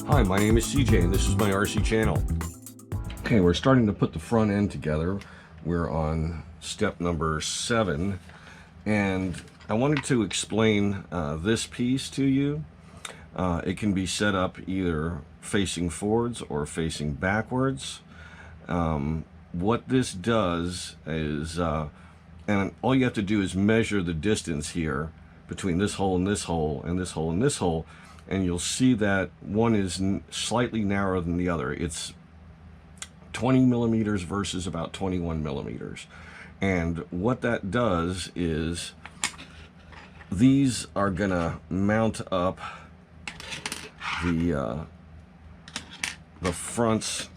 Hi, my name is CJ and this is my RC channel. Okay, we're starting to put the front end together. We're on step number 7 and I wanted to explain this piece to you. It can be set up either facing forwards or facing backwards. What this does is, and all you have to do is measure the distance here between this hole and this hole and this hole and this hole, and you'll see that one is slightly narrower than the other. It's 20 millimeters versus about 21 millimeters. And what that does is these are gonna mount up the front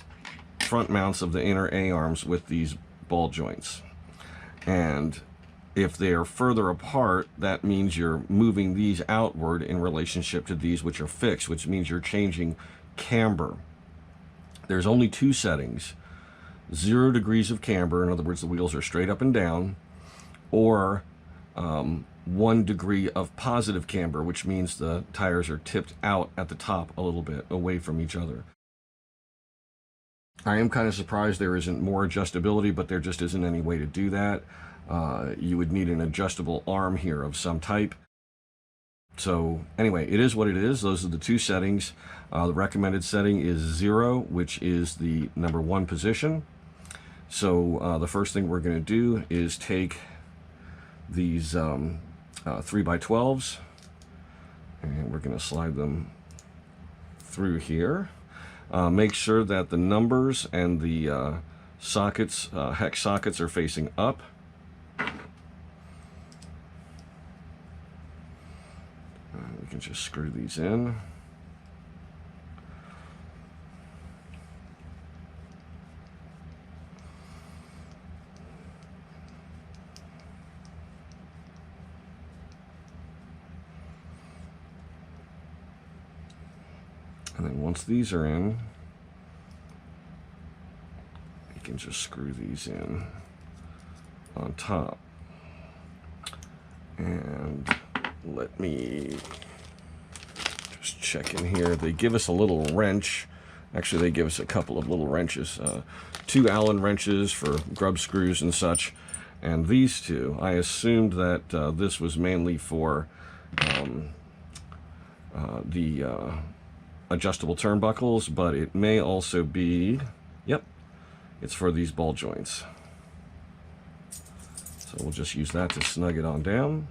mounts of the inner A-arms with these ball joints. And if they are further apart, that means you're moving these outward in relationship to these which are fixed, which means you're changing camber. There's only 2 settings: 0 degrees of camber, in other words the wheels are straight up and down, or 1 degree of positive camber, which means the tires are tipped out at the top a little bit away from each other. I am kind of surprised there isn't more adjustability, but there just isn't any way to do that. You would need an adjustable arm here of some type. So anyway, it is what it is. Those are the 2 settings. The recommended setting is 0, which is the number 1 position. So the first thing we're going to do is take these 3x12s and we're going to slide them through here. Make sure that the numbers and the sockets, hex sockets, are facing up. We can just screw these in. And then once these are in, you can just screw these in on top. And let me just check in here. They give us a little wrench. Actually, they give us a couple of little wrenches. 2 Allen wrenches for grub screws and such. And these 2, I assumed that this was mainly for the adjustable turnbuckles, but it may also be, yep, it's for these ball joints. So we'll just use that to snug it on down.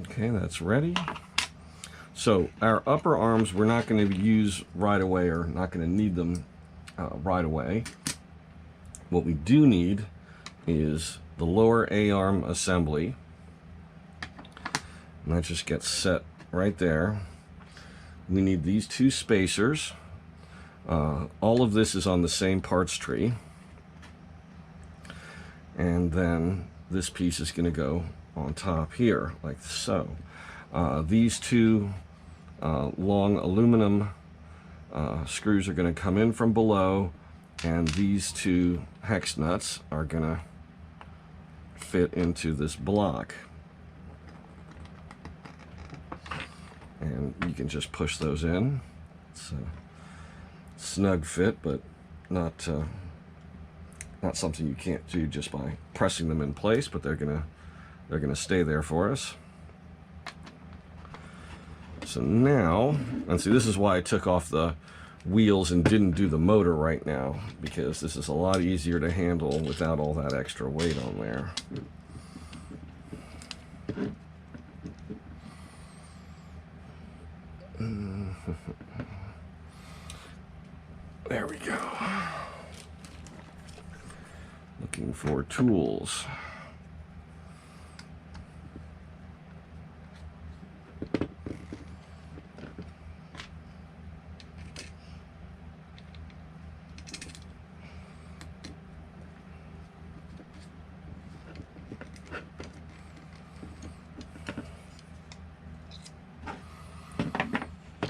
Okay, that's ready. So our upper arms we're not going to use right away, or not going to need them right away. What we do need is the lower A-arm assembly. And that just gets set right there. We need these 2 spacers. All of this is on the same parts tree. And then this piece is going to go on top here, like so. These 2 long aluminum screws are going to come in from below, and these 2 hex nuts are going to fit into this block. And you can just push those in. It's a snug fit, but not something you can't do just by pressing them in place, but they're gonna stay there for us. So now, and see, this is why I took off the wheels and didn't do the motor right now, because this is a lot easier to handle without all that extra weight on there. There we go. Looking for tools.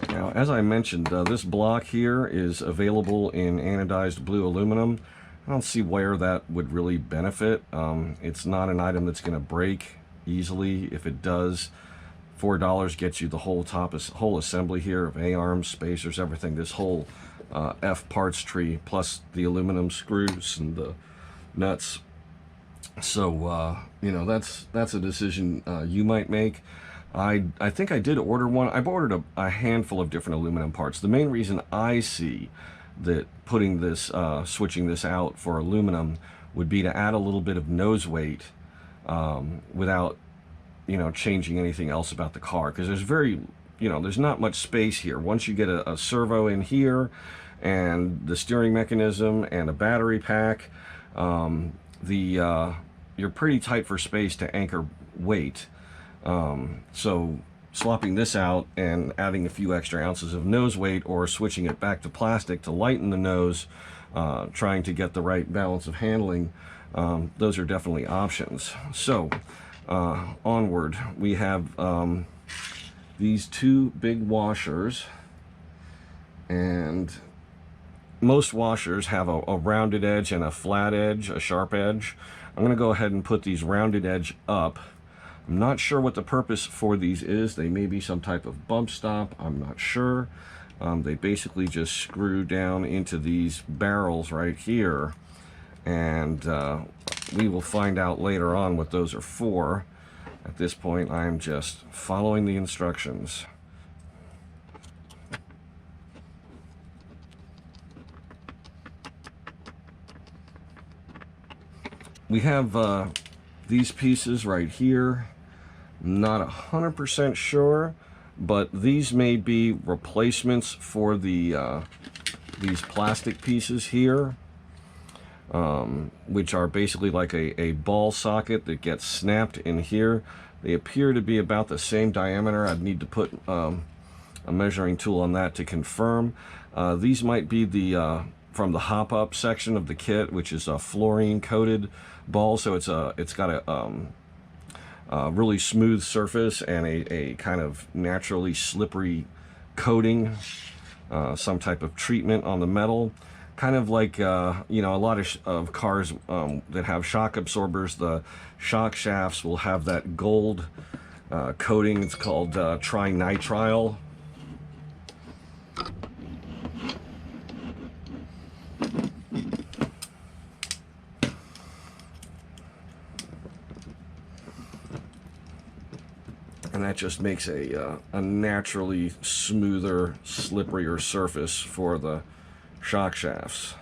Now, as I mentioned, this block here is available in anodized blue aluminum. I don't see where that would really benefit. It's not an item that's going to break easily. If it does, $4 gets you the whole whole assembly here of A-arms, spacers, everything. This whole F parts tree, plus the aluminum screws and the nuts. So, you know, that's a decision you might make. I think I did order one. I've ordered a handful of different aluminum parts. The main reason I see that putting this, switching this out for aluminum would be to add a little bit of nose weight without, you know, changing anything else about the car. Because there's there's not much space here. Once you get a servo in here and the steering mechanism and a battery pack, you're pretty tight for space to anchor weight. So swapping this out and adding a few extra ounces of nose weight, or switching it back to plastic to lighten the nose, trying to get the right balance of handling, those are definitely options. So onward, we have these two big washers, and most washers have a rounded edge and a flat edge, a sharp edge. I'm going to go ahead and put these rounded edge up. I'm not sure what the purpose for these is. They may be some type of bump stop. I'm not sure. They basically just screw down into these barrels right here, and we will find out later on what those are for. At this point, I'm just following the instructions. We have these pieces right here. Not 100% sure, but these may be replacements for the these plastic pieces here, which are basically like a ball socket that gets snapped in here. They appear to be about the same diameter. I'd need to put a measuring tool on that to confirm. These might be the from the hop-up section of the kit, which is a fluorine-coated ball, so it's got a really smooth surface and a kind of naturally slippery coating, some type of treatment on the metal. Kind of like, you know, a lot of cars that have shock absorbers, the shock shafts will have that gold coating. It's called trinitrile. And that just makes a naturally smoother, slipperier surface for the shock shafts.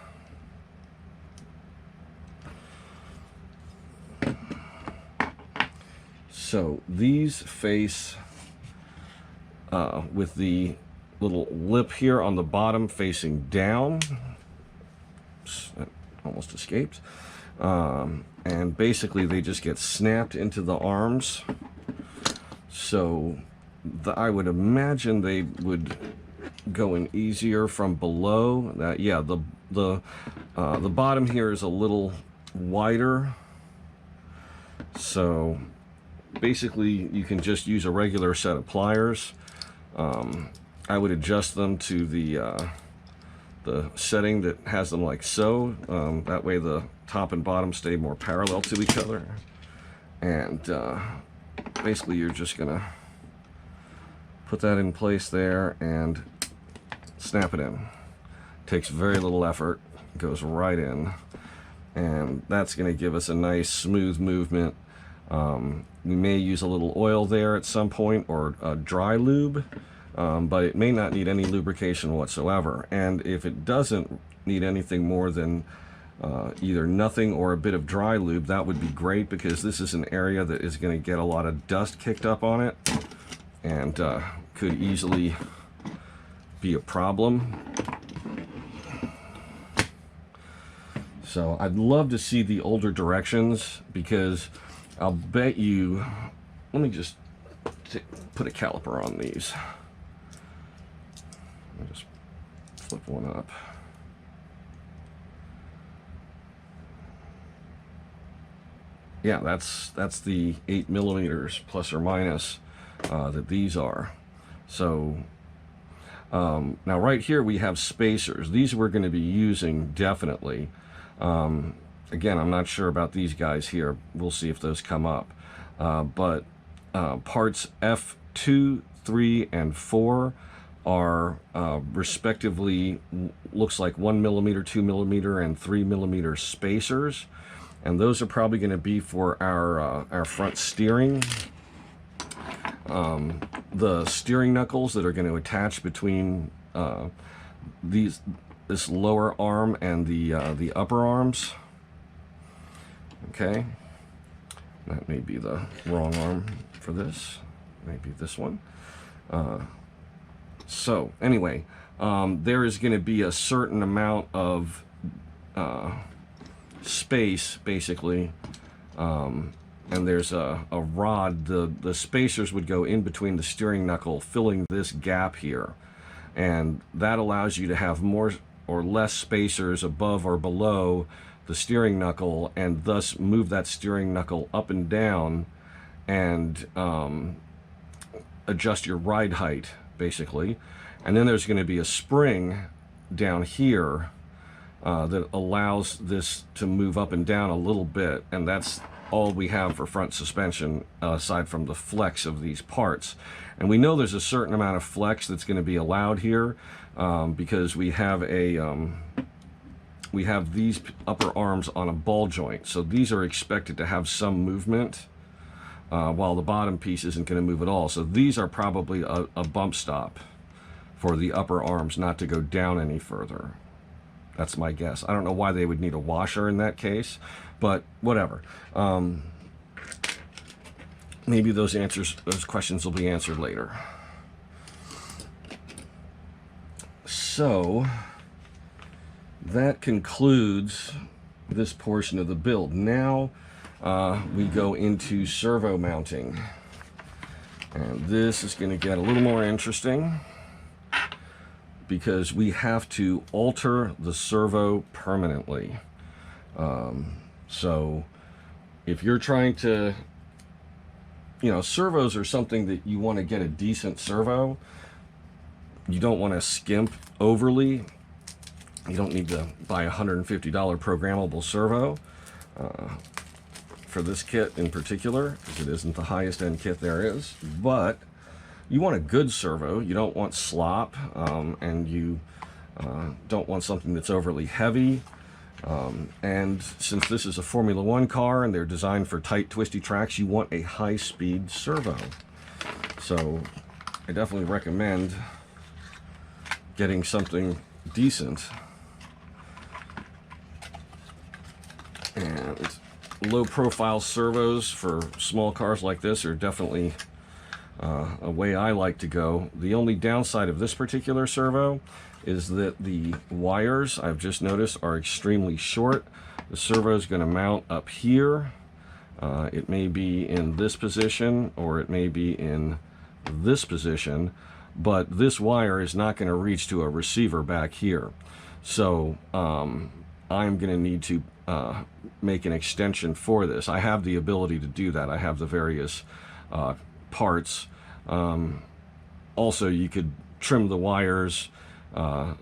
So these face with the little lip here on the bottom facing down. That almost escaped. And basically they just get snapped into the arms. So I would imagine they would go in easier from below. Yeah, the bottom here is a little wider. So basically you can just use a regular set of pliers. I would adjust them to the setting that has them like so. That way the top and bottom stay more parallel to each other. And basically you're just gonna put that in place there and snap it in. Takes very little effort, goes right in, and that's gonna give us a nice smooth movement. We may use a little oil there at some point, or a dry lube, but it may not need any lubrication whatsoever. And if it doesn't need anything more than either nothing or a bit of dry lube, that would be great, because this is an area that is going to get a lot of dust kicked up on it and could easily be a problem. So I'd love to see the older directions, because I'll bet you, let me just put a caliper on these. Let me just flip one up. Yeah, that's the 8 millimeters plus or minus that these are. So now right here we have spacers. These we're going to be using definitely. Again, I'm not sure about these guys here. We'll see if those come up. But parts F2, 3, and 4 are respectively, looks like 1 millimeter, 2 millimeter, and 3 millimeter spacers. And those are probably going to be for our front steering. The steering knuckles that are going to attach between this lower arm and the upper arms. Okay, that may be the wrong arm for this. Maybe this one. So anyway, there is going to be a certain amount of space, basically, and there's a rod. The spacers would go in between the steering knuckle, filling this gap here, and that allows you to have more or less spacers above or below the steering knuckle, and thus move that steering knuckle up and down and adjust your ride height, basically. And then there's going to be a spring down here that allows this to move up and down a little bit, and that's all we have for front suspension, aside from the flex of these parts. And we know there's a certain amount of flex that's going to be allowed here, because we have these upper arms on a ball joint, so these are expected to have some movement, while the bottom piece isn't going to move at all. So these are probably a bump stop for the upper arms not to go down any further. That's my guess. I don't know why they would need a washer in that case, but whatever. Maybe those questions will be answered later. So that concludes this portion of the build. Now we go into servo mounting, and this is going to get a little more interesting, because we have to alter the servo permanently. So if you're trying to, servos are something that you want to get a decent servo. You don't want to skimp overly. You don't need to buy a $150 programmable servo for this kit in particular, because it isn't the highest end kit there is. But you want a good servo. You don't want slop, and you don't want something that's overly heavy. And since this is a Formula 1 car and they're designed for tight, twisty tracks, you want a high-speed servo. So I definitely recommend getting something decent. And low-profile servos for small cars like this are definitely a way I like to go. The only downside of this particular servo is that the wires, I've just noticed, are extremely short. The servo is going to mount up here. It may be in this position, or it may be in this position, but this wire is not going to reach to a receiver back here. So I'm going to need to make an extension for this. I have the ability to do that. I have the various parts. Also, you could trim the wires, and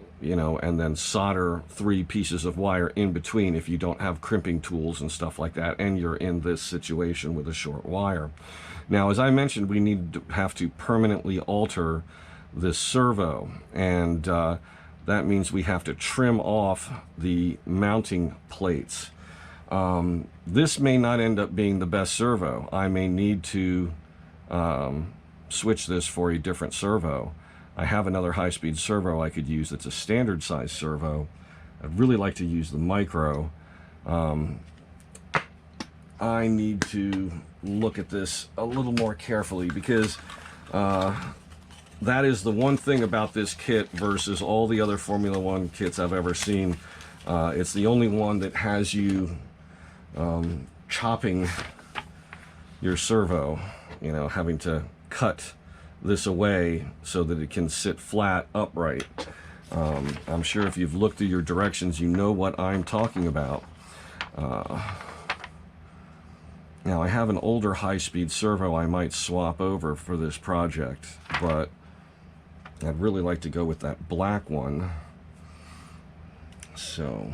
then solder 3 pieces of wire in between if you don't have crimping tools and stuff like that, and you're in this situation with a short wire. Now, as I mentioned, we have to permanently alter this servo, and that means we have to trim off the mounting plates. This may not end up being the best servo. I may need to switch this for a different servo. I have another high-speed servo I could use that's a standard size servo. I'd really like to use the micro. I need to look at this a little more carefully, because that is the one thing about this kit versus all the other Formula 1 kits I've ever seen. It's the only one that has you chopping your servo, you know, having to cut this away so that it can sit flat upright. I'm sure if you've looked through your directions, you know what I'm talking about. Now, I have an older high-speed servo I might swap over for this project, but I'd really like to go with that black one. So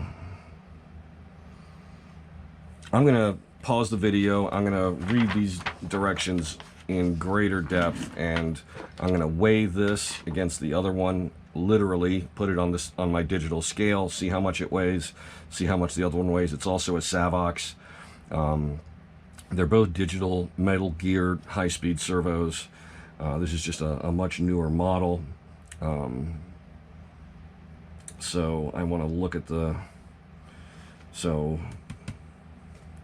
I'm going to pause the video. I'm going to read these directions in greater depth, and I'm going to weigh this against the other one, literally put it on my digital scale, see how much it weighs, see how much the other one weighs. It's also a Savox. They're both digital metal geared high-speed servos. This is just a much newer model. So I want to look at the,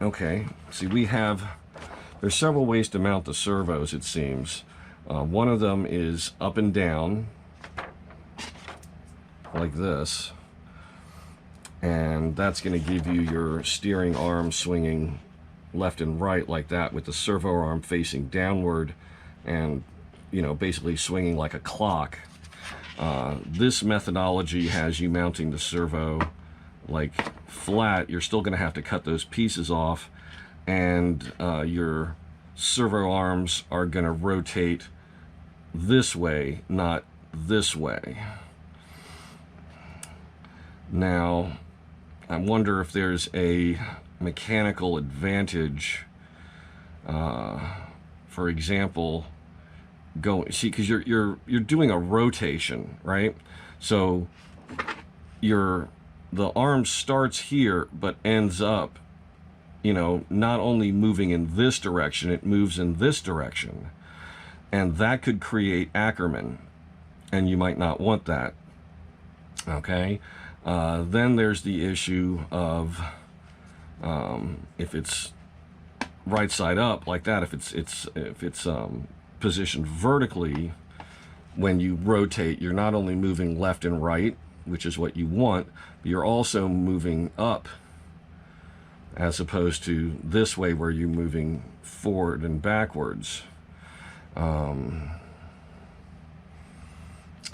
okay, see, there's several ways to mount the servos, it seems. One of them is up and down, like this, and that's going to give you your steering arm swinging left and right like that, with the servo arm facing downward and, you know, basically swinging like a clock. This methodology has you mounting the servo like flat. You're still going to have to cut those pieces off, and your servo arms are going to rotate this way, not this way. Now, I wonder if there's a mechanical advantage, for example, because you're doing a rotation, right? So the arm starts here but ends up, you know, not only moving in this direction, it moves in this direction, and that could create Ackerman, and you might not want that. Okay, then there's the issue of if it's right side up like that, if it's positioned vertically, when you rotate, you're not only moving left and right, which is what you want, but you're also moving up, as opposed to this way where you're moving forward and backwards.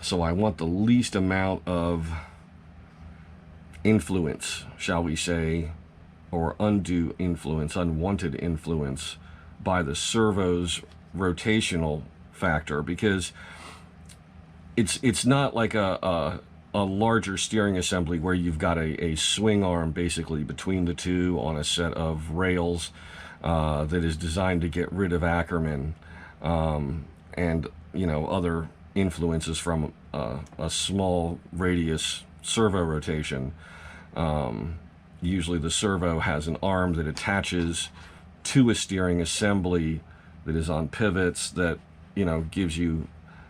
So I want the least amount of influence, shall we say, or undue influence, unwanted influence by the servo's rotational factor, because it's not like a larger steering assembly where you've got a swing arm basically between the two on a set of rails that is designed to get rid of Ackerman and, you know, other influences from a small radius servo rotation. Usually the servo has an arm that attaches to a steering assembly that is on pivots that, you know, gives you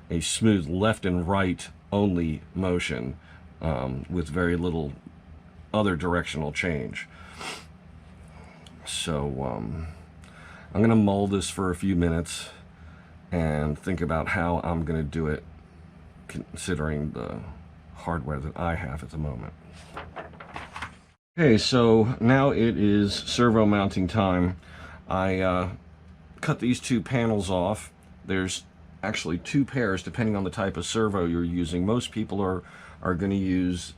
a smooth left and right only motion with very little other directional change. So I'm going to mull this for a few minutes and think about how I'm going to do it, considering the hardware that I have at the moment. Okay, so now it is servo mounting time. I cut these two panels off. There's actually two pairs depending on the type of servo you're using. Most people are going to use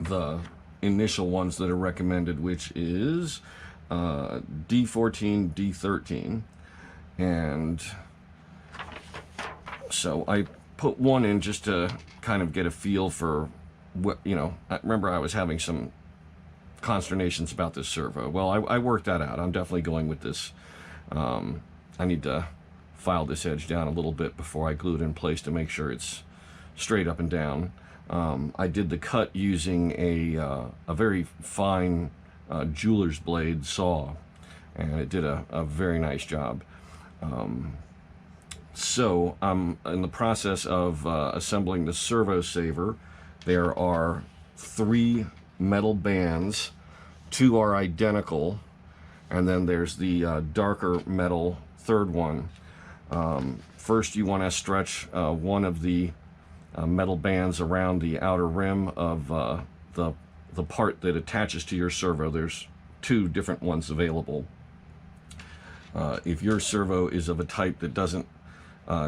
the initial ones that are recommended, which is D14, D13. And so I put one in just to kind of get a feel for what, you know, I remember I was having some consternations about this servo. Well, I worked that out. I'm definitely going with this. I need to file this edge down a little bit before I glue it in place to make sure it's straight up and down. I did the cut using a very fine jeweler's blade saw, and it did a very nice job. So I'm in the process of assembling the servo saver. There are 3 metal bands. 2 are identical, and then there's the darker metal third one. First, you want to stretch one of the metal bands around the outer rim of the part that attaches to your servo. There's two different ones available. If your servo is of a type that doesn't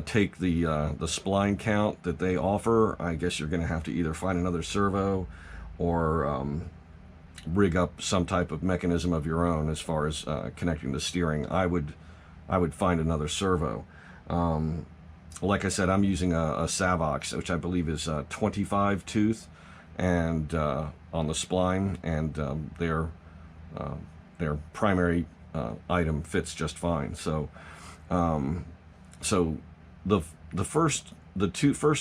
take the spline count that they offer, I guess you're going to have to either find another servo or rig up some type of mechanism of your own as far as connecting the steering. I would find another servo. Like I said, I'm using a Savox, which I believe is 25 tooth, and on the spline, and their primary item fits just fine. So so the first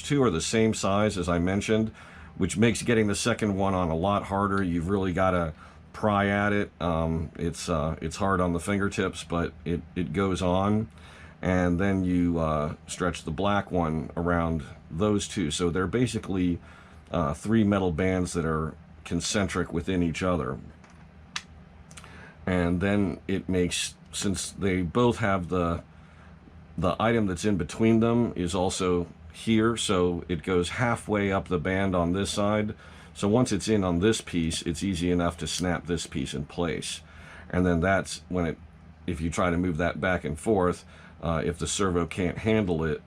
two are the same size as I mentioned, which makes getting the second one on a lot harder. You've really got to pry at it. It's hard on the fingertips, but it goes on. And then you stretch the black one around those two. So they're basically three metal bands that are concentric within each other. And then it makes, since they both have the item that's in between them is also here, so it goes halfway up the band on this side. So once it's in on this piece, it's easy enough to snap this piece in place. And then that's when if you try to move that back and forth, if the servo can't handle it,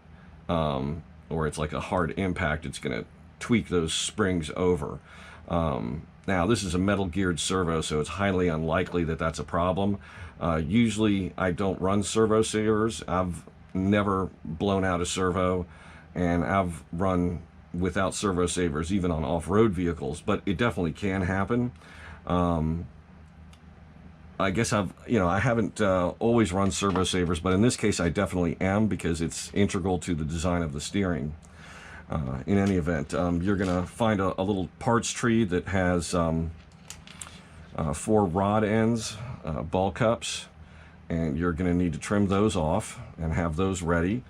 or it's like a hard impact, it's going to tweak those springs over. Now, this is a metal geared servo, so it's highly unlikely that that's a problem. Usually, I don't run servo savers. I've never blown out a servo, and I've run without servo savers, even on off-road vehicles, but it definitely can happen. I guess I haven't always run servo savers, but in this case I definitely am, because it's integral to the design of the steering. In any event, you're going to find a little parts tree that has 4 rod ends, ball cups, and you're going to need to trim those off and have those ready.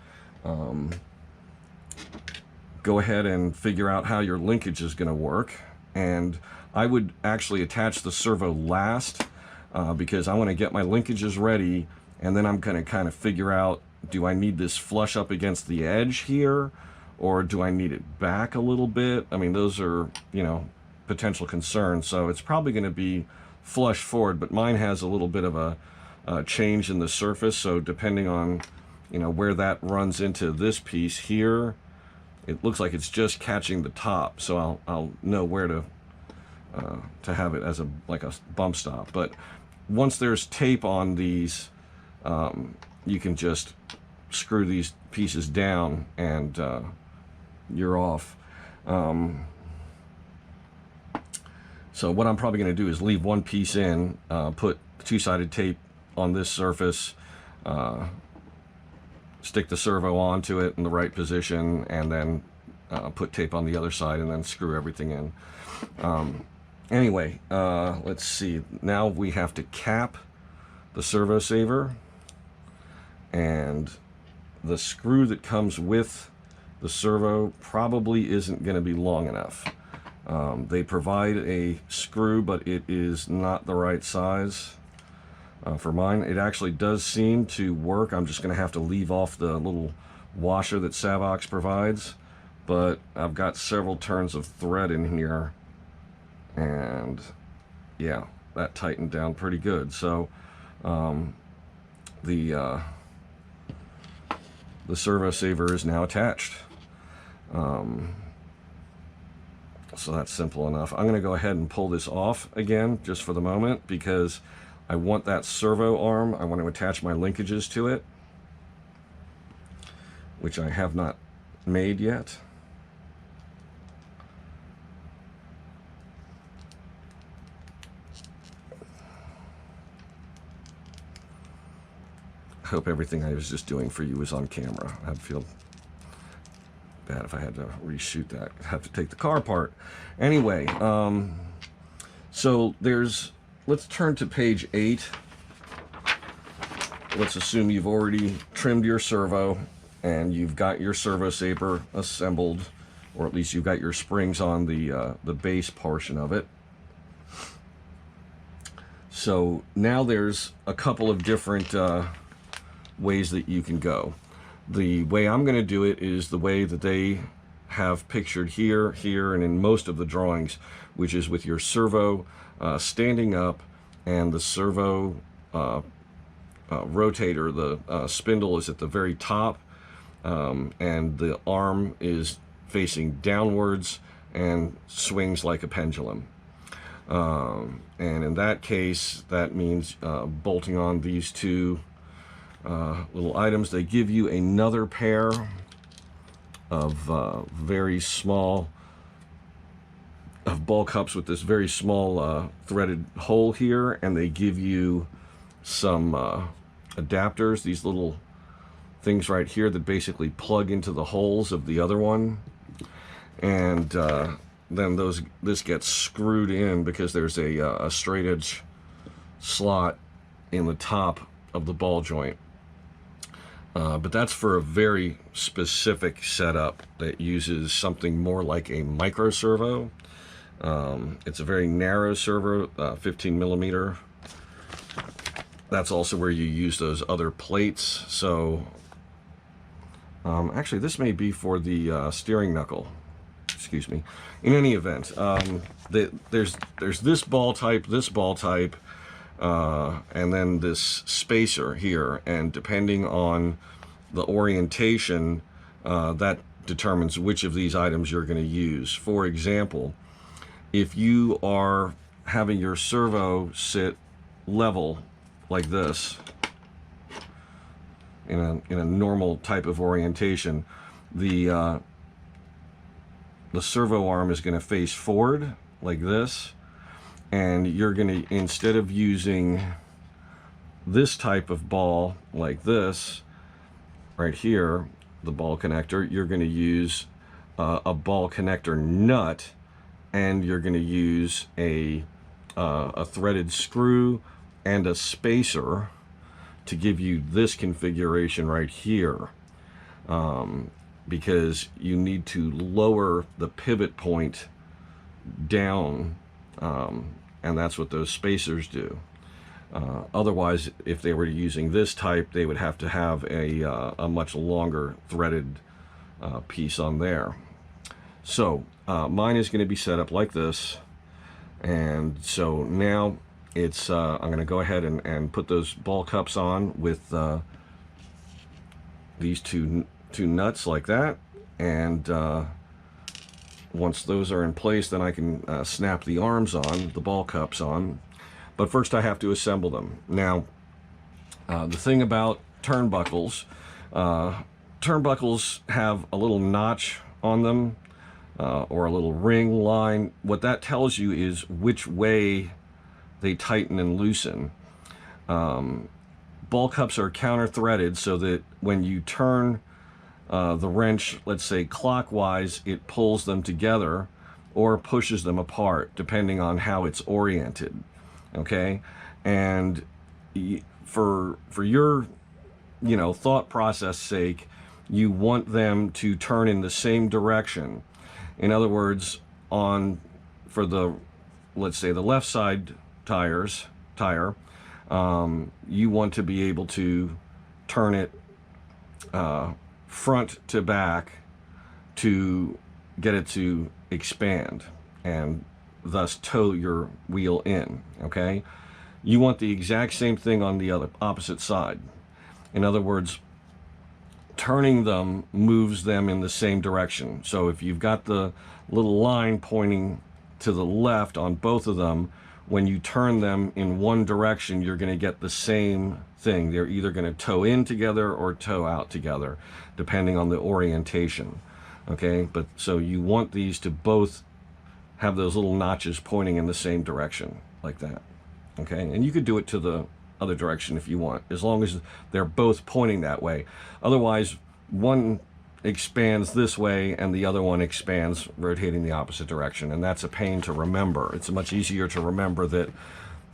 Go ahead and figure out how your linkage is going to work, and I would actually attach the servo last, because I want to get my linkages ready, and then I'm going to kind of figure out, do I need this flush up against the edge here, or do I need it back a little bit? I mean, those are, potential concerns. So it's probably going to be flush forward, but mine has a little bit of a change in the surface. So depending on, where that runs into this piece here, it looks like it's just catching the top. So I'll know where to have it as like a bump stop. But once there's tape on these, you can just screw these pieces down and you're off. So what I'm probably going to do is leave one piece in, put two-sided tape on this surface, stick the servo onto it in the right position, and then put tape on the other side, and then screw everything in. Anyway, let's see. Now we have to cap the servo saver, and the screw that comes with the servo probably isn't going to be long enough. They provide a screw, but it is not the right size for mine. It actually does seem to work. I'm just going to have to leave off the little washer that Savox provides, but I've got several turns of thread in here, and yeah, that tightened down pretty good. So the servo saver is now attached. So that's simple enough. I'm going to go ahead and pull this off again just for the moment, because I want that servo arm. I want to attach my linkages to it, which I have not made yet. I hope everything I was just doing for you was on camera. I'd feel bad if I had to reshoot that. I'd have to take the car apart. Anyway, so let's turn to page 8. Let's assume you've already trimmed your servo and you've got your servo saver assembled, or at least you've got your springs on the base portion of it. So now there's a couple of different ways that you can go. The way I'm going to do it is the way that they have pictured here, here, and in most of the drawings, which is with your servo standing up and the servo rotator, the spindle is at the very top, and the arm is facing downwards and swings like a pendulum. And in that case, that means bolting on these two little items. They give you another pair of very small ball cups with this very small threaded hole here, and they give you some adapters, these little things right here that basically plug into the holes of the other one, and then this gets screwed in because there's a straight edge slot in the top of the ball joint. But that's for a very specific setup that uses something more like a micro servo. It's a very narrow servo, 15 millimeter. That's also where you use those other plates. So actually this may be for the steering knuckle, excuse me. In any event, there's this ball type, and then this spacer here, and depending on the orientation, that determines which of these items you're going to use. For example, if you are having your servo sit level like this in a normal type of orientation, the servo arm is going to face forward like this, and you're going to, instead of using this type of ball like this right here, the ball connector, you're going to use a ball connector nut, and you're going to use a threaded screw and a spacer to give you this configuration right here, because you need to lower the pivot point down, and that's what those spacers do. Otherwise, if they were using this type, they would have to have a much longer threaded piece on there. So mine is going to be set up like this, and so now it's I'm going to go ahead and put those ball cups on with these two nuts like that, and once those are in place, then I can snap the arms on, the ball cups on. But first I have to assemble them. Now, the thing about turnbuckles have a little notch on them, or a little ring line. What that tells you is which way they tighten and loosen. Ball cups are counter threaded, so that when you turn the wrench, let's say clockwise, it pulls them together or pushes them apart, depending on how it's oriented. Okay, and for your thought process sake, you want them to turn in the same direction. In other words, for the, let's say, the left side tire, you want to be able to turn it front to back to get it to expand and thus tow your wheel in. Okay, you want the exact same thing on the opposite side. In other words, turning them moves them in the same direction. So if you've got the little line pointing to the left on both of them, when you turn them in one direction, you're going to get the same thing. They're either going to tow in together or tow out together, depending on the orientation. Okay, but so you want these to both have those little notches pointing in the same direction, like that. Okay, and you could do it to the other direction if you want, as long as they're both pointing that way. Otherwise, one expands this way and the other one expands rotating the opposite direction, and that's a pain to remember. It's much easier to remember that,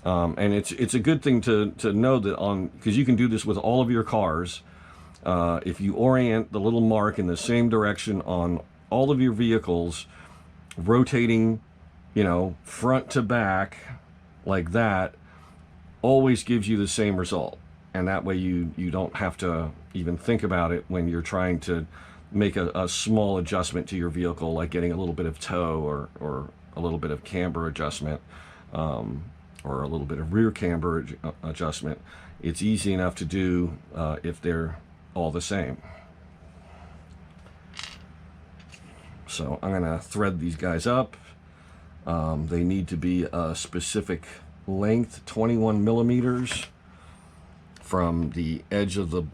and it's a good thing to know that because you can do this with all of your cars. If you orient the little mark in the same direction on all of your vehicles, rotating, front to back like that, always gives you the same result. And that way you don't have to even think about it when you're trying to make a small adjustment to your vehicle, like getting a little bit of toe or a little bit of camber adjustment, or a little bit of rear camber adjustment, it's easy enough to do if they're all the same. So I'm going to thread these guys up. They need to be a specific length, 21 millimeters from the edge of the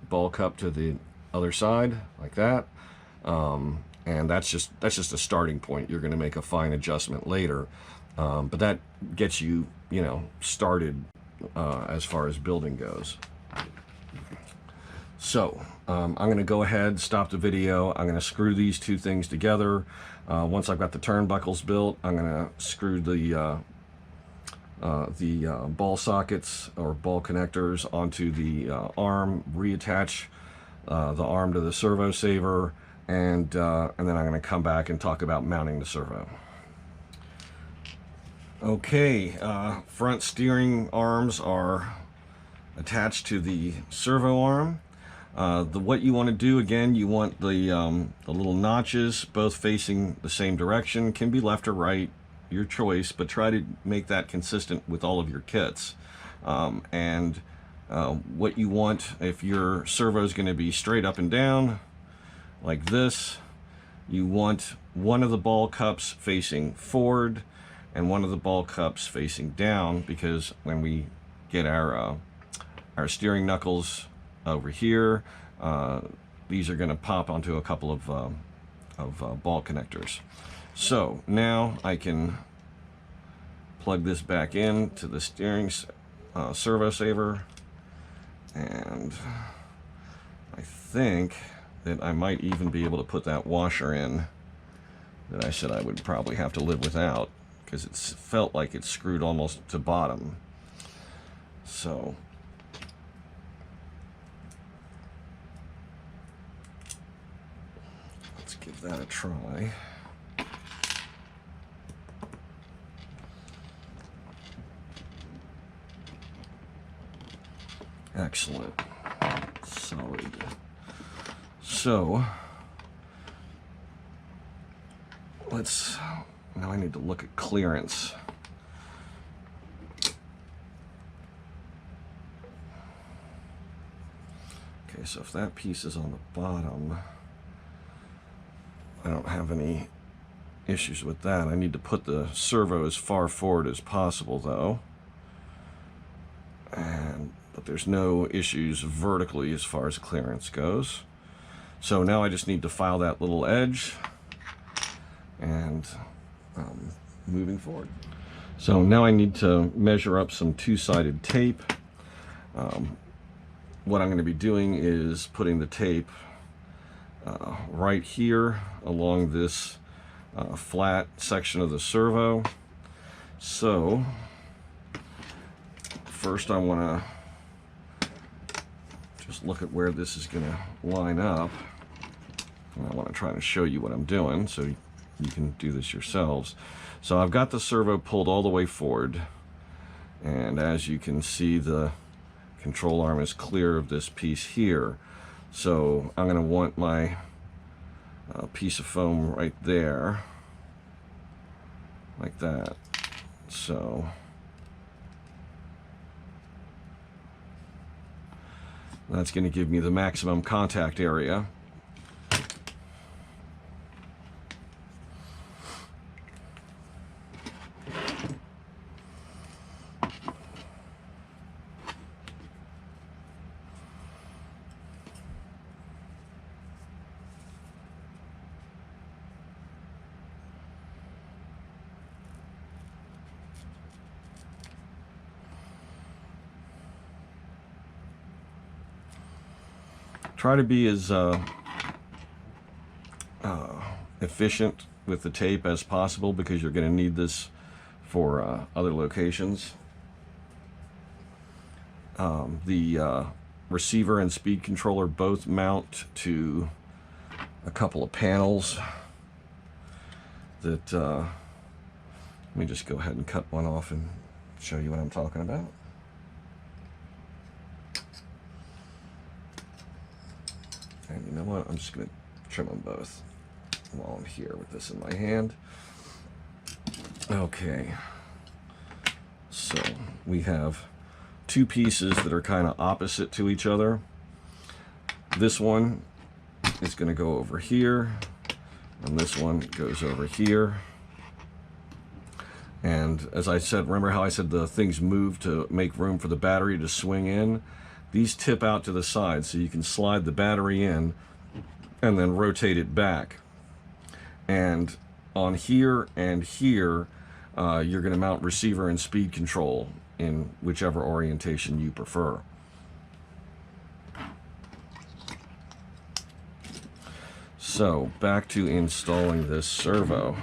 ball cup to the other side, like that. And that's just a starting point. You're going to make a fine adjustment later, but that gets you, started as far as building goes. So I'm going to go ahead, stop the video. I'm going to screw these two things together. Once I've got the turnbuckles built, I'm going to screw the ball sockets or ball connectors onto the arm, reattach the arm to the servo saver, and then I'm going to come back and talk about mounting the servo. Okay, front steering arms are attached to the servo arm. What you want to do, again, you want the little notches both facing the same direction. Can be left or right, your choice, but try to make that consistent with all of your kits. What you want, if your servo is going to be straight up and down like this, you want one of the ball cups facing forward and one of the ball cups facing down, because when we get our steering knuckles over here, these are going to pop onto a couple of ball connectors. So now I can plug this back in to the steering servo saver, and I think that I might even be able to put that washer in that I said I would probably have to live without, because it felt like it's screwed almost to bottom. So let's give that a try. Excellent. Solid. So now I need to look at clearance. Okay, so if that piece is on the bottom, I don't have any issues with that. I need to put the servo as far forward as possible, though. But there's no issues vertically as far as clearance goes. So now I just need to file that little edge and moving forward. So now I need to measure up some two-sided tape. What I'm going to be doing is putting the tape right here along this flat section of the servo. So first I want to just look at where this is going to line up. And I want to try to show you what I'm doing so you can do this yourselves. So I've got the servo pulled all the way forward, and as you can see, the control arm is clear of this piece here. So I'm going to want my piece of foam right there, like that. So that's going to give me the maximum contact area. Try to be as efficient with the tape as possible, because you're going to need this for other locations. The receiver and speed controller both mount to a couple of panels that let me just go ahead and cut one off and show you what I'm talking about. And you know what? I'm just going to trim them both while I'm here with this in my hand. Okay. So we have two pieces that are kind of opposite to each other. This one is going to go over here, and this one goes over here. And as I said, remember how I said the things move to make room for the battery to swing in? These tip out to the side, so you can slide the battery in and then rotate it back. And on here and here, you're going to mount receiver and speed control in whichever orientation you prefer. So back to installing this servo.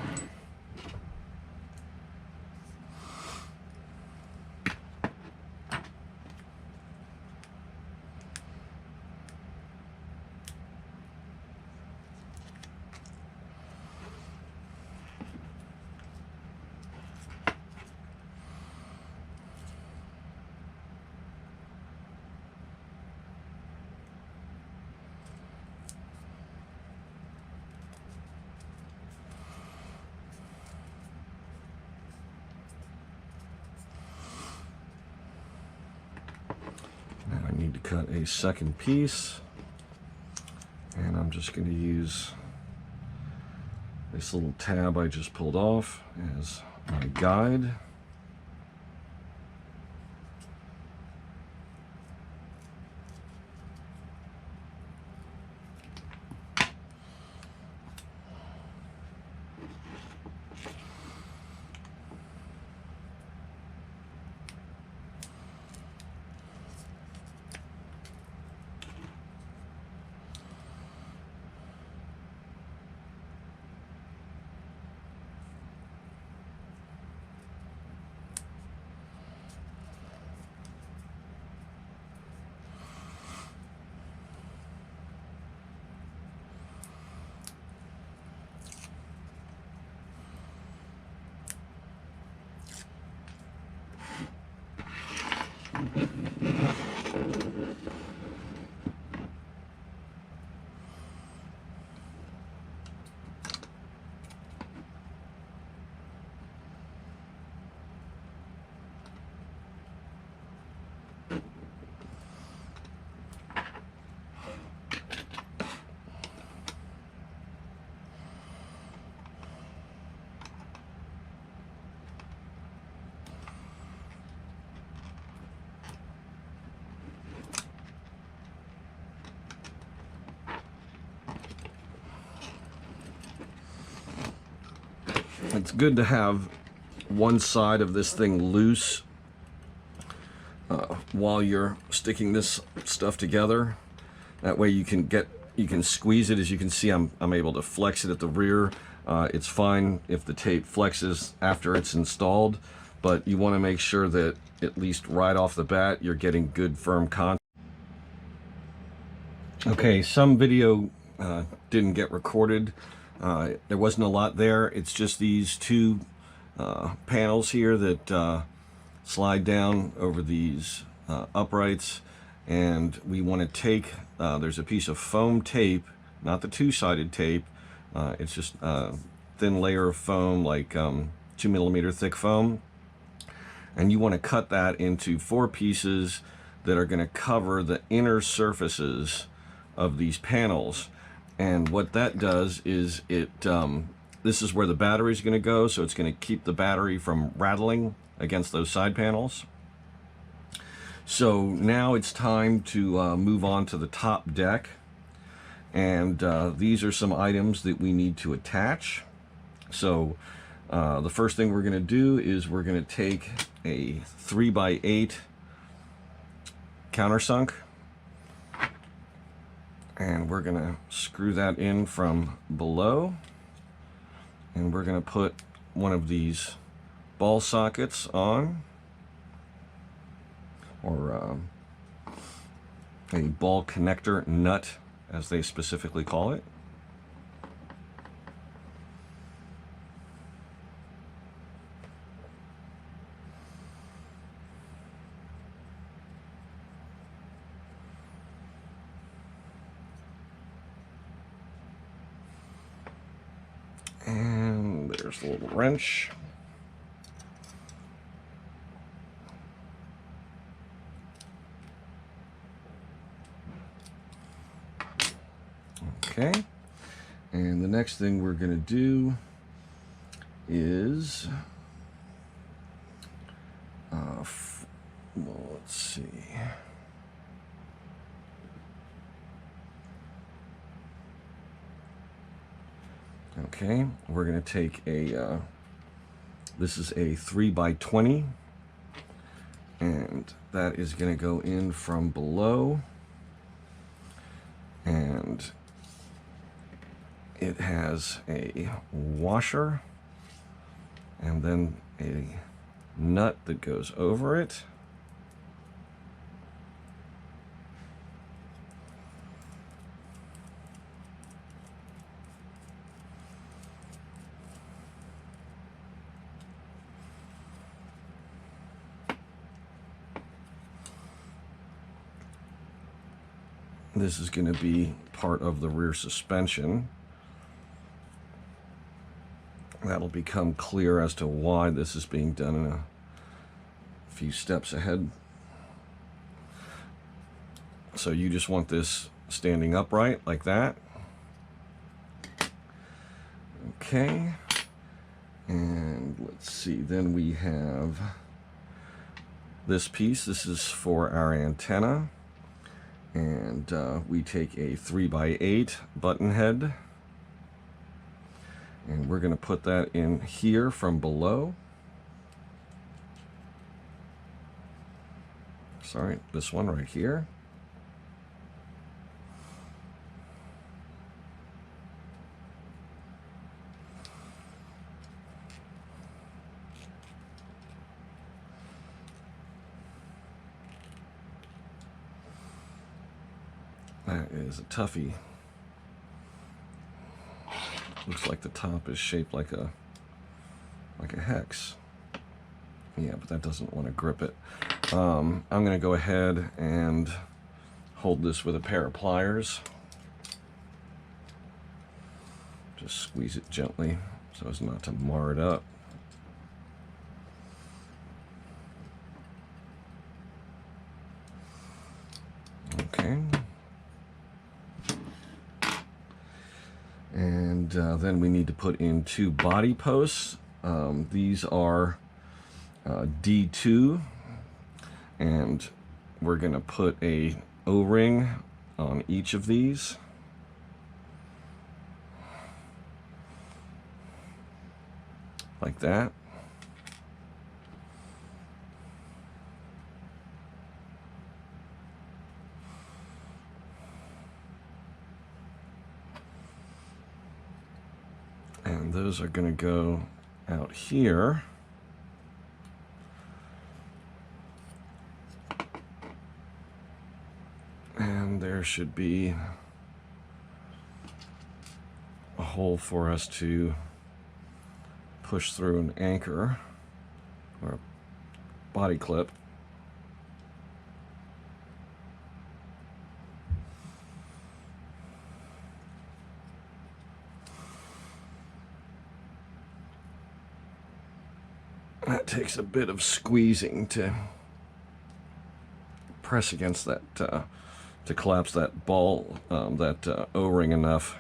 I need to cut a second piece, and I'm just going to use this little tab I just pulled off as my guide. It's good to have one side of this thing loose while you're sticking this stuff together. That way you can squeeze it. As you can see, I'm able to flex it at the rear. It's fine if the tape flexes after it's installed, but you want to make sure that at least right off the bat you're getting good firm contact. Okay, some video didn't get recorded. There wasn't a lot there. It's just these two panels here that slide down over these uprights, and we want to take, there's a piece of foam tape, not the two-sided tape, it's just a thin layer of foam, like 2mm thick foam, and you want to cut that into 4 pieces that are going to cover the inner surfaces of these panels. And what that does is this is where the battery is going to go, so it's going to keep the battery from rattling against those side panels. So now it's time to move on to the top deck, and these are some items that we need to attach. So the first thing we're going to do is we're going to take a 3x8 countersunk, and we're going to screw that in from below, and we're going to put one of these ball sockets on, or a ball connector nut, as they specifically call it. There's the little wrench. Okay, and the next thing we're going to do is, well, let's see. Okay, we're going to take a, this is a 3x20, and that is going to go in from below, and it has a washer and then a nut that goes over it. This is going to be part of the rear suspension. That'll become clear as to why this is being done in a few steps ahead. So you just want this standing upright like that. Okay. And let's see, then we have this piece. This is for our antenna. And we take a 3x8 button head. And we're going to put that in here from below. Sorry, this one right here. That is a toughie. Looks like the top is shaped like a hex. Yeah, but that doesn't want to grip it. I'm going to go ahead and hold this with a pair of pliers. Just squeeze it gently so as not to mar it up. Okay. And then we need to put in 2 body posts. These are D2, and we're going to put a O-ring on each of these. Like that. And those are going to go out here. And there should be a hole for us to push through an anchor or a body clip. That takes a bit of squeezing to press against that, to collapse that ball, that O-ring enough.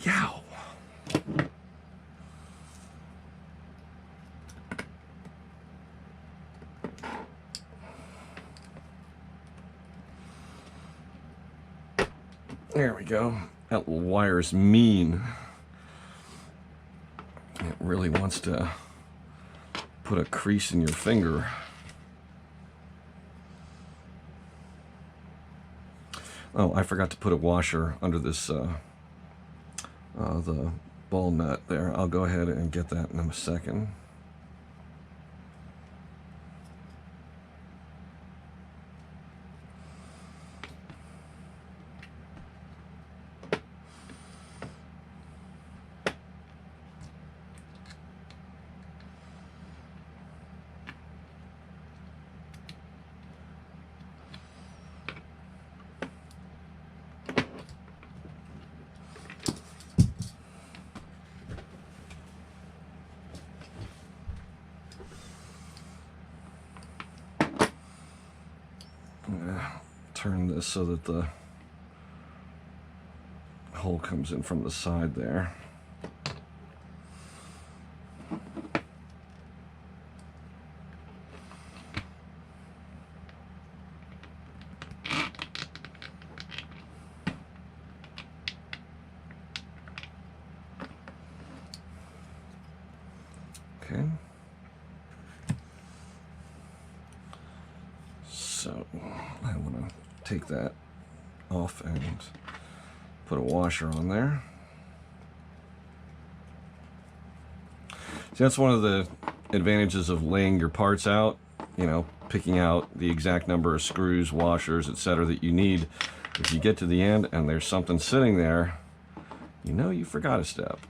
Yow! There we go. That wire's mean. It really wants to put a crease in your finger. Oh, I forgot to put a washer under this, the ball nut there. I'll go ahead and get that in a second. I'm gonna turn this so that the hole comes in from the side there. Okay. So I want to take that off and put a washer on there. See, that's one of the advantages of laying your parts out, you know, picking out the exact number of screws, washers, etc. that you need. If you get to the end and there's something sitting there, you know you forgot a step.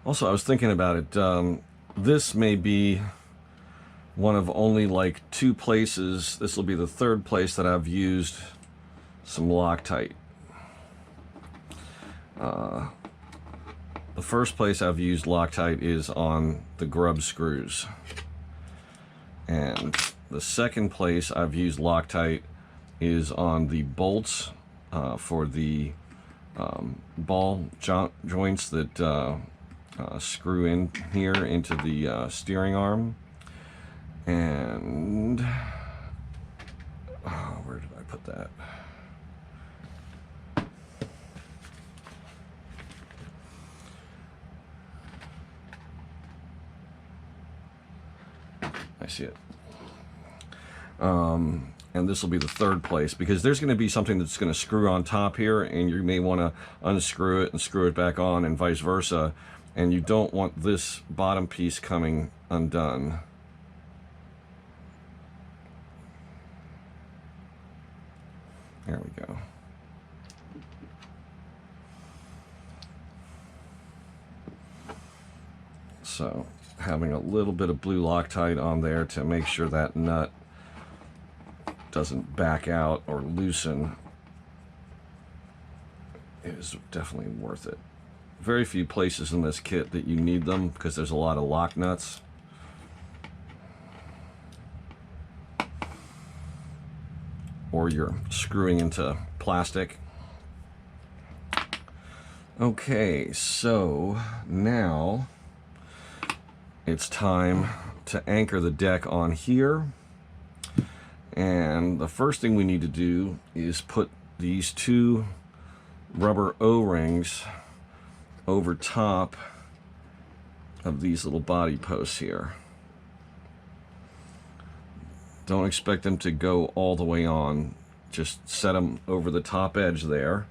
Also, I was thinking about it. This may be one of only like 2 places. This will be the 3rd place that I've used some Loctite. The first place I've used Loctite is on the grub screws. And the second place I've used Loctite is on the bolts for the ball joints that screw in here into the steering arm. And where did I put that? I see it. And this will be the 3rd place, because there's going to be something that's going to screw on top here, and you may want to unscrew it and screw it back on, and vice versa. And you don't want this bottom piece coming undone. There we go. So, having a little bit of blue Loctite on there to make sure that nut doesn't back out or loosen is definitely worth it. Very few places in this kit that you need them, because there's a lot of lock nuts. Or you're screwing into plastic. Okay, so now it's time to anchor the deck on here. And the first thing we need to do is put these 2 rubber O-rings over top of these little body posts here. Don't expect them to go all the way on. Just set them over the top edge there.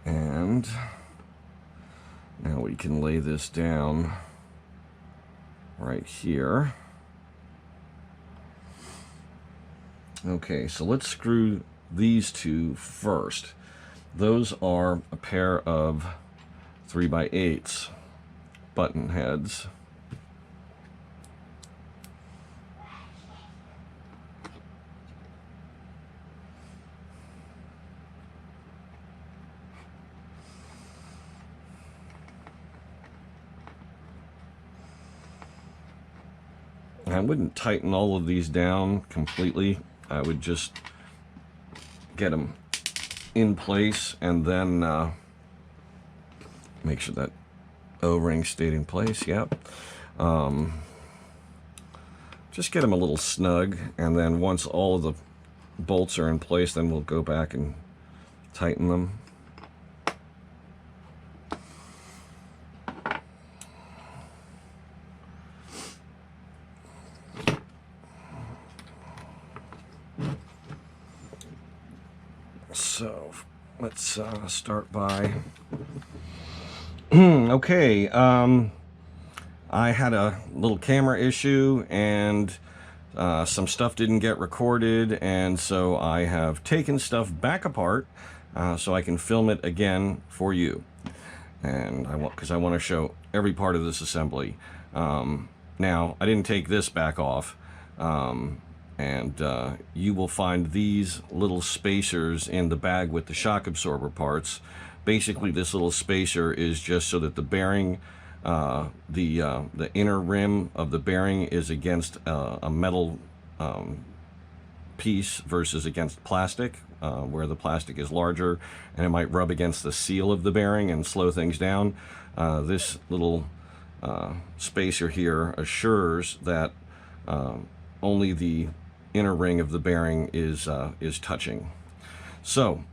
And now we can lay this down right here. Okay, so let's screw these 2 first. Those are a pair of 3x8s button heads. I wouldn't tighten all of these down completely. I would just get them in place and then make sure that O-ring stayed in place. Yep. Just get them a little snug, and then once all of the bolts are in place, then we'll go back and tighten them. So let's start by okay, I had a little camera issue, and some stuff didn't get recorded, and so I have taken stuff back apart so I can film it again for you. And because I want to show every part of this assembly. Now, I didn't take this back off, and you will find these little spacers in the bag with the shock absorber parts. Basically, this little spacer is just so that the bearing, the inner rim of the bearing is against a metal piece versus against plastic, where the plastic is larger and it might rub against the seal of the bearing and slow things down. This little spacer here assures that only the inner ring of the bearing is touching. So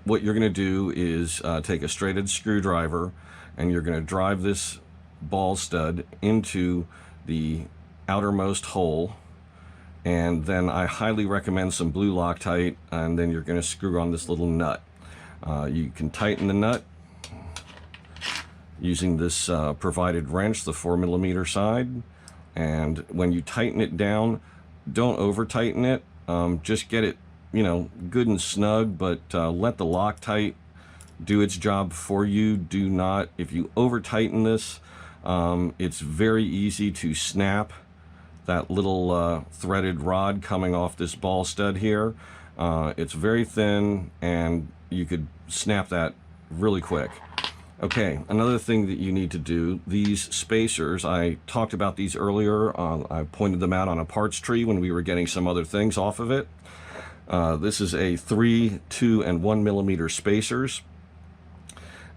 what you're going to do is take a straight-edge screwdriver, and you're going to drive this ball stud into the outermost hole, and then I highly recommend some blue Loctite, and then you're going to screw on this little nut. You can tighten the nut using this provided wrench, the 4mm side, and when you tighten it down, don't over tighten it, just get it, you know, good and snug, but let the Loctite do its job for you. Do not, if you over tighten this, it's very easy to snap that little threaded rod coming off this ball stud here. It's very thin, and you could snap that really quick. Okay, another thing that you need to do, these spacers, I talked about these earlier. I pointed them out on a parts tree when we were getting some other things off of it. This is a 3, 2, and 1mm spacers.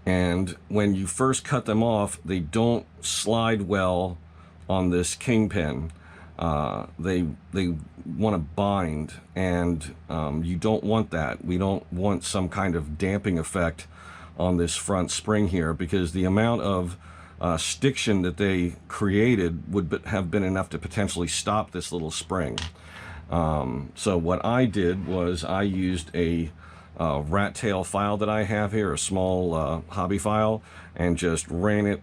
And when you first cut them off, they don't slide well on this Kingpin. They want to bind, and you don't want that. We don't want some kind of damping effect on this front spring here, because the amount of stiction that they created would have been enough to potentially stop this little spring. So what I did was I used a rat tail file that I have here, a small hobby file, and just ran it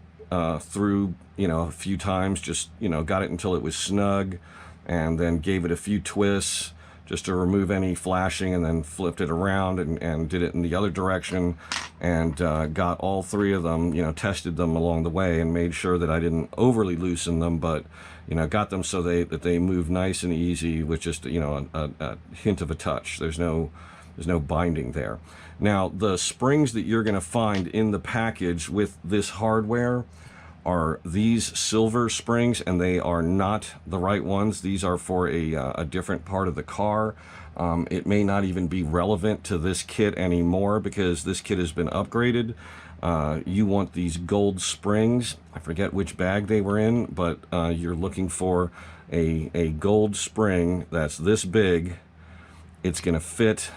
through, you know, a few times, just, you know, got it until it was snug, and then gave it a few twists just to remove any flashing, and then flipped it around and did it in the other direction, and got all three of them, you know, tested them along the way and made sure that I didn't overly loosen them, but, you know, got them so that they move nice and easy with just, you know, a hint of a touch. There's no binding there. Now, the springs that you're going to find in the package with this hardware are these silver springs, and they are not the right ones. These are for a different part of the car. It may not even be relevant to this kit anymore because this kit has been upgraded. You want these gold springs. I forget which bag they were in, but you're looking for a gold spring that's this big. It's going to fit.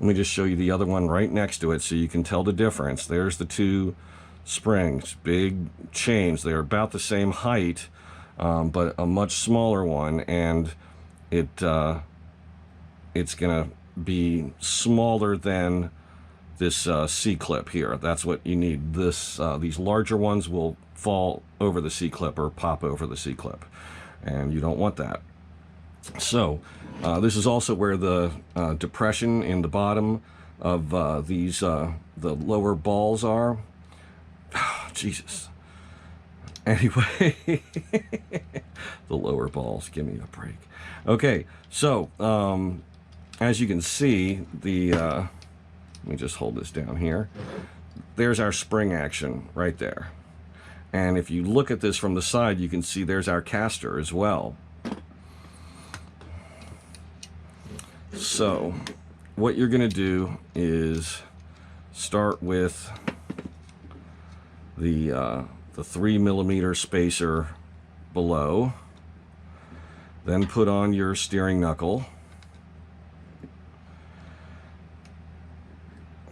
Let me just show you the other one right next to it so you can tell the difference. There's the two springs, big chains. They're about the same height, but a much smaller one, and it's gonna be smaller than this C-clip here. That's what you need. These larger ones will fall over the C-clip or pop over the C-clip, and you don't want that. So this is also where the depression in the bottom of the lower balls are. Jesus. Anyway, the lower balls, give me a break. Okay, so as you can see, let me just hold this down here. There's our spring action right there. And if you look at this from the side, you can see there's our caster as well. So what you're going to do is start with the 3mm spacer below, then put on your steering knuckle,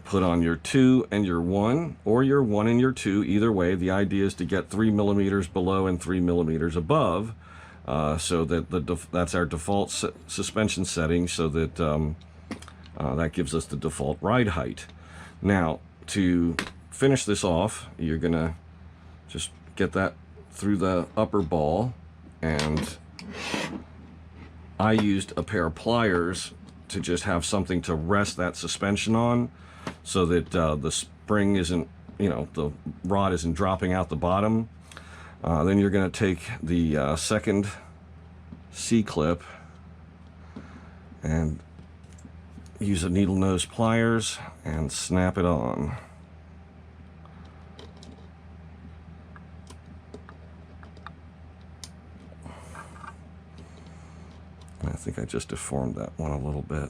put on your 2 and your 1, or your 1 and your 2, either way. The idea is to get 3mm below and 3mm above, so that that's our default suspension setting, so that that gives us the default ride height. Now, to finish this off, you're gonna just get that through the upper ball, and I used a pair of pliers to just have something to rest that suspension on, so that the spring isn't, the rod isn't dropping out the bottom. Then you're going to take the second C-clip and use a needle nose pliers and snap it on. I think I just deformed that one a little bit.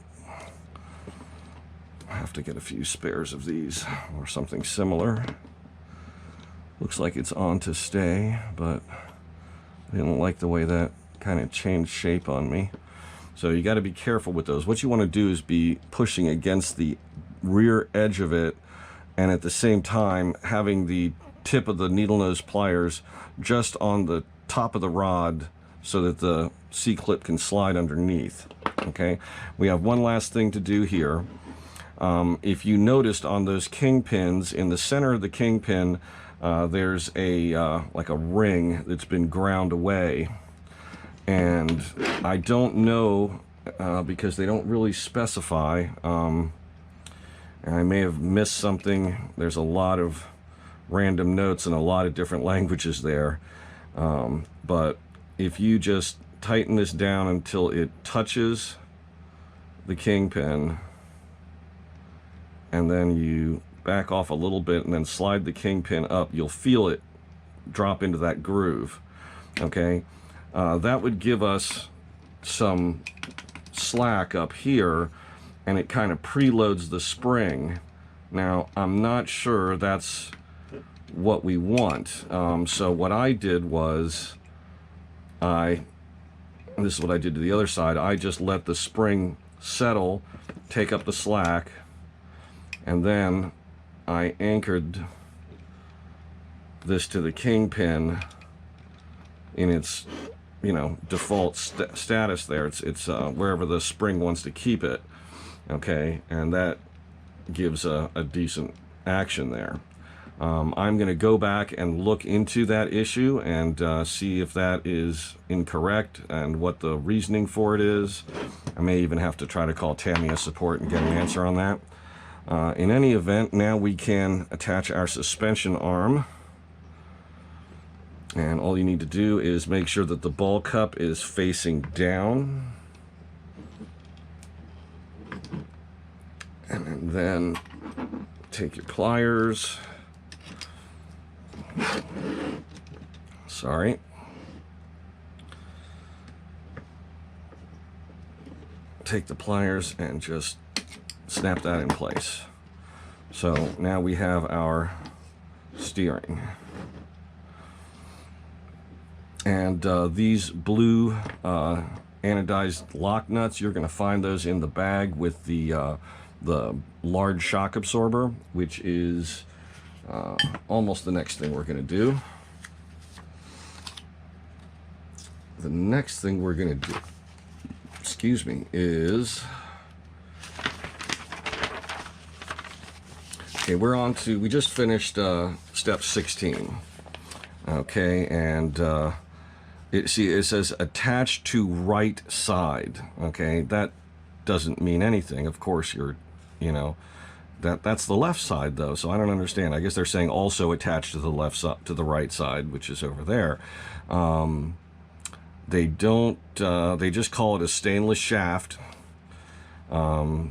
I have to get a few spares of these or something similar. Looks like it's on to stay, but I didn't like the way that kind of changed shape on me. So you got to be careful with those. What you want to do is be pushing against the rear edge of it, and at the same time having the tip of the needle nose pliers just on the top of the rod so that the C-clip can slide underneath. Okay, we have one last thing to do here. If you noticed on those kingpins, in the center of the kingpin, there's a like a ring that's been ground away, and I don't know because they don't really specify, and I may have missed something. There's a lot of random notes and a lot of different languages there, but if you just tighten this down until it touches the kingpin, and then you back off a little bit and then slide the kingpin up, you'll feel it drop into that groove. Okay, that would give us some slack up here, and it kind of preloads the spring. Now, I'm not sure that's what we want. So what I did was, this is what I did to the other side. I just let the spring settle, take up the slack, and then I anchored this to the kingpin in its, default status there. It's wherever the spring wants to keep it. Okay, and that gives a decent action there. I'm going to go back and look into that issue and see if that is incorrect and what the reasoning for it is. I may even have to try to call Tamiya support and get an answer on that. In any event, now we can attach our suspension arm, and all you need to do is make sure that the ball cup is facing down, and then take your pliers. Sorry. Take the pliers and just snap that in place. So now we have our steering. And these blue anodized lock nuts, you're going to find those in the bag with the large shock absorber, which is almost the next thing we're going to do. The next thing we're going to do, excuse me, is, okay, we just finished step 16. Okay, and it says attached to right side. Okay, that doesn't mean anything. Of course, that's the left side though, so I don't understand. I guess they're saying also attached to the left side, to the right side, which is over there. They don't, they just call it a stainless shaft. They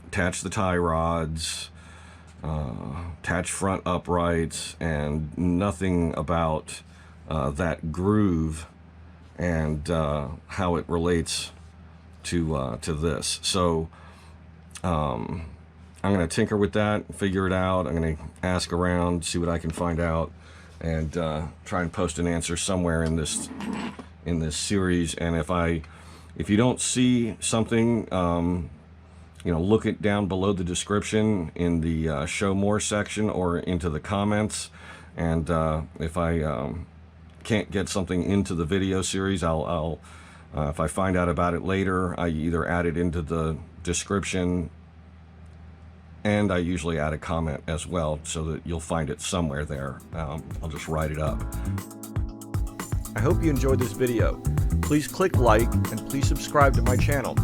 attach the tie rods, attach front uprights, and nothing about that groove and how it relates to this. So I'm going to tinker with that, figure it out. I'm going to ask around, see what I can find out, and try and post an answer somewhere in this series. And if you don't see something, look it down below the description in the show more section or into the comments. And if I can't get something into the video series, I'll if I find out about it later, I either add it into the description And I usually add a comment as well so that you'll find it somewhere there. I'll just write it up. I hope you enjoyed this video. Please click like and please subscribe to my channel.